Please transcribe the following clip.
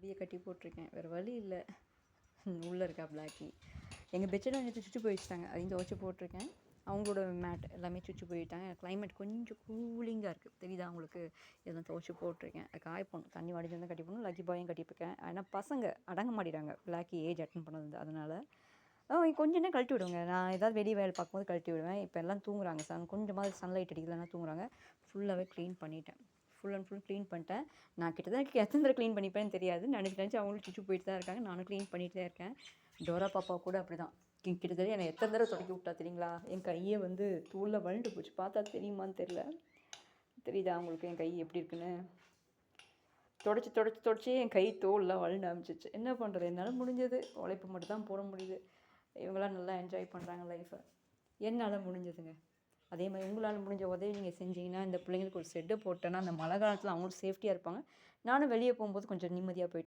அப்படியே கட்டி போட்டிருக்கேன். வேறு வழி இல்லை. உள்ளே இருக்கா பிளாக்கி. எங்கள் பெட்ஷீட் நேற்று சுச்சு போய் வச்சுட்டாங்க. அதையும் துவைச்சி போட்டிருக்கேன். அவங்களோட மேட் எல்லாமே சுச்சு போயிட்டாங்க. கிளைமேட் கொஞ்சம் கூலிங்காக இருக்குது. தெரியுதா அவங்களுக்கு? இதெல்லாம் துவைச்சி போட்டிருக்கேன். காய போடணும். தண்ணி வடிஞ்சு கட்டி போடணும். லக்கி பாயும் கட்டிப்பிருக்கேன். ஆனால் பசங்க அடங்க மாட்டிட்டாங்க. பிளாக்கி ஏஜ் அட்டன் பண்ணது அதனால் கொஞ்ச நேரம் கழட்டி விடுவேங்க. நான் ஏதாவது வெளியே வேலை பார்க்கும்போது கழட்டி விடுவேன். இப்போ எல்லாம் தூங்குறாங்க. கொஞ்சமாவது சன்லைட் அடிக்கலன்னா தூங்குறாங்க. ஃபுல்லாகவே க்ளீன் பண்ணிட்டேன். ஃபுல் அண்ட் ஃபுல் க்ளீன் பண்ணிட்டேன். நான் கிட்டத்தட்ட எத்தனை தடவை க்ளீன் பண்ணிப்பேன்னு தெரியாது. நினச்சி அவங்களும் சுச்சு போயிட்டு தான் இருக்காங்க. நானும் க்ளீன் பண்ணிட்டு தான் இருக்கேன். டோரா பாப்பா கூட அப்படி தான். கிட்டத்தட்ட என்னை எத்தனை தடவை தொடக்கி விட்டா தெரியுங்களா? என் கையை தூளில் வழுண்டு போச்சு. பார்த்தா தெரியுமான்னு தெரில. தெரியுதா அவங்களுக்கு என் கை எப்படி இருக்குன்னு? தொடச்சி என் கை தோல்லாம் வழுண்டு ஆரம்பிச்சிச்சு. என்ன பண்ணுறது? என்னால் முடிஞ்சது உழைப்பு மட்டும் தான் போட முடியுது. இவங்களாம் நல்லா என்ஜாய் பண்ணுறாங்க லைஃப்பை. என்னால் முடிஞ்சதுங்க. அதே மாதிரி உங்களால் முடிஞ்ச உதவி நீங்கள் செஞ்சீங்கன்னா, இந்த பிள்ளைங்களுக்கு ஒரு ஷெட்டு போட்டேன்னா அந்த மழை காலத்தில் அவங்களும் சேஃப்டியாக இருப்பாங்க. நானும் வெளியே போகும்போது கொஞ்சம் நிம்மதியாக போயிட்டு